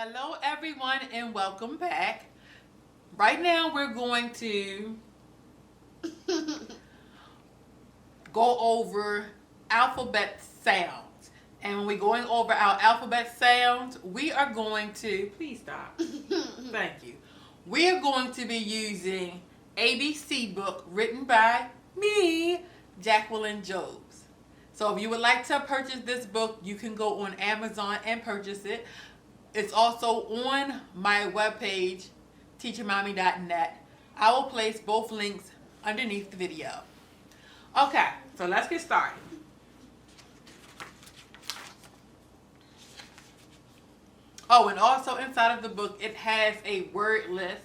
Hello everyone and welcome back. Right now we're going to go over alphabet sounds. And when we're going over our alphabet sounds, we are going to, please stop. Thank you. We are going to be using ABC book written by me, Jacqueline Jobs. So if you would like to purchase this book, you can go on Amazon and purchase it. It's also on my webpage, teachermommy.net. I will place both links underneath the video. Okay, so let's get started. Oh, and also inside of the book, it has a word list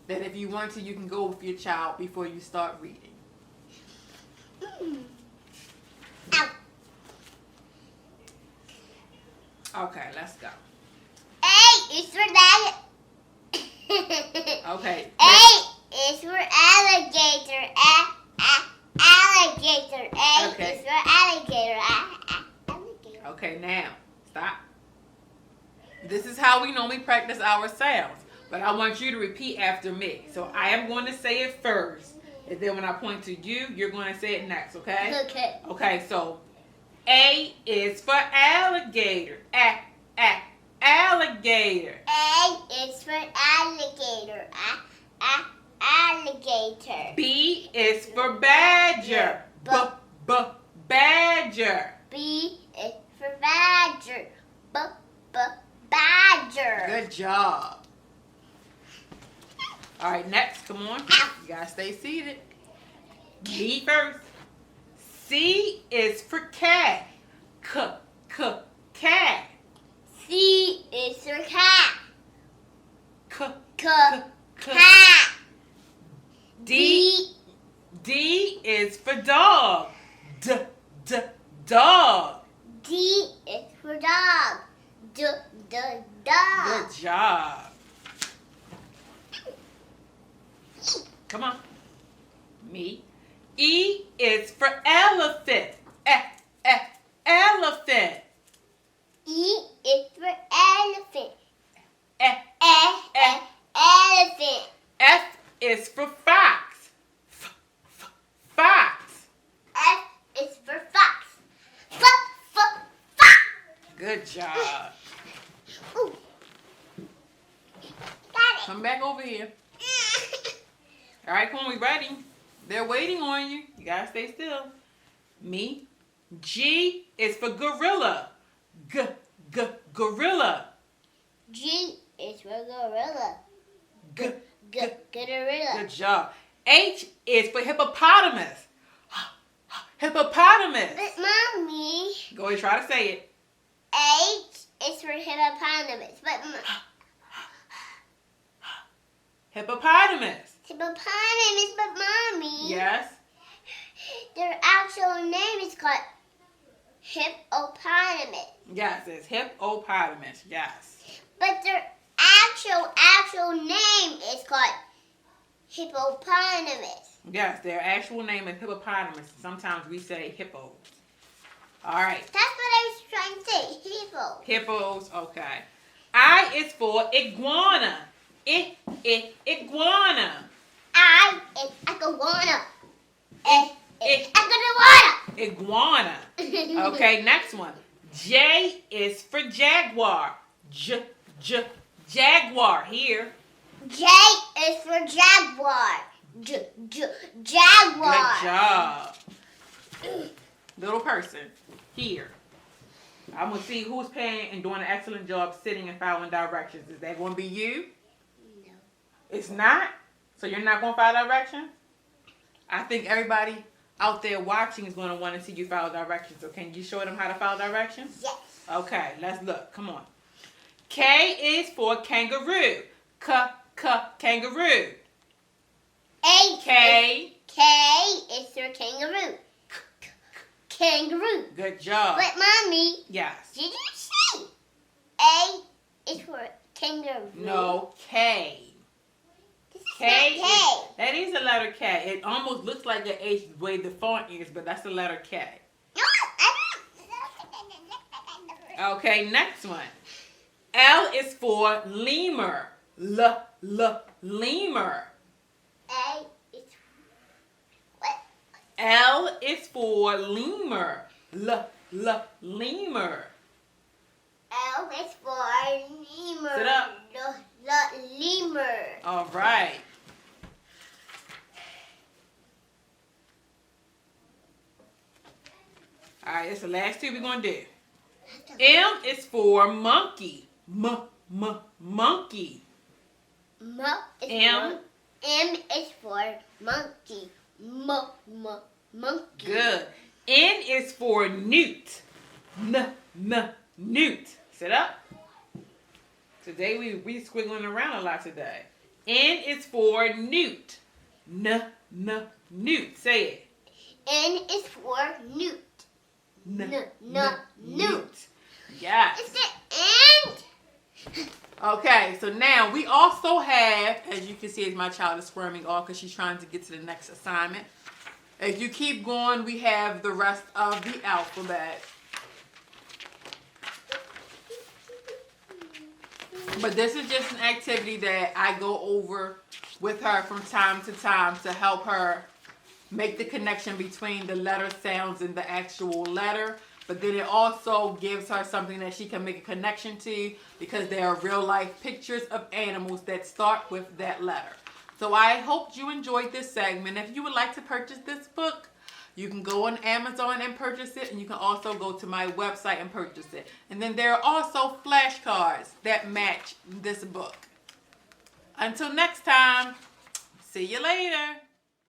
that if you want to, you can go with your child before you start reading. Okay, let's go. A is for that. Okay. A is for alligator. Alligator. A Okay. is for alligator. Alligator. Okay, now, stop. This is how we normally practice our sounds, but I want you to repeat after me. So I am going to say it first, and then when I point to you, you're going to say it next, okay? Okay. Okay, so A is for alligator. Alligator. A is for alligator. Alligator. B is for badger. Badger. B is for badger. Badger. Good job. All right, next, come on. You gotta stay seated. Me first. C is for cat. Cat. C is for cat. Cat. D is for dog. Dog. D is for dog. Dog. Good job. Come on. Me. E is for elephant. Elephant. E is for elephant. Elephant. F is for fox. Fox. F is for fox. Fox. Good job. Ooh. Got it. Come back over here. All right, come on, we ready. They're waiting on you. You gotta stay still. Me. G is for gorilla. Gorilla. G is for gorilla. Gorilla. Good job. H is for hippopotamus. Hippopotamus. But mommy, Go ahead, try to say it. H is for hippopotamus. But Hippopotamus. hippopotamus, but mommy. Yes. Their actual name is called hippopotamus. Yes, it's hippopotamus. Yes. But their actual name is called hippopotamus. Yes, their actual name is hippopotamus. Sometimes we say hippos. All right. That's what I was trying to say. Hippo. Hippos. Okay. I is for iguana. Iguana. I is iguana. Iguana. Okay, next one. J is for jaguar. Jaguar. Here. J is for jaguar. Jaguar. Good job. Little person. Here. I'm going to see who's paying and doing an excellent job sitting and following directions. Is that going to be you? No. It's not? So you're not going to follow directions? I think everybody out there watching is going to want to see you follow directions. So can you show them how to follow directions? Yes. Okay, let's look. Come on. K is for kangaroo. Kangaroo. K is for kangaroo. Kangaroo. Good job. But mommy, Yes. did you say A is for kangaroo? No, K. This is K. not K. That is a letter K. It almost looks like an H the way the font is, but that's the letter K. No, I don't. Okay, next one. L is for lemur. Lemur. A is what? L is for lemur. Lemur. L is for lemur. Sit up. Lemur. All right. All right, that's the last two we're going to do. M is for monkey. Monkey. M. M is for monkey. Monkey. Good. N is for newt. Newt. Sit up. Today we squiggling around a lot today. N is for newt. Newt. Say it. N is for newt. Newt. Yes. Is the end? Okay, so now we also have, as you can see, as my child is squirming off because she's trying to get to the next assignment. As you keep going, we have the rest of the alphabet. But this is just an activity that I go over with her from time to time to help her make the connection between the letter sounds and the actual letter. But then it also gives her something that she can make a connection to because there are real life pictures of animals that start with that letter. So I hope you enjoyed this segment. If you would like to purchase this book, you can go on Amazon and purchase it, and you can also go to my website and purchase it. And then there are also flashcards that match this book. Until next time, see you later.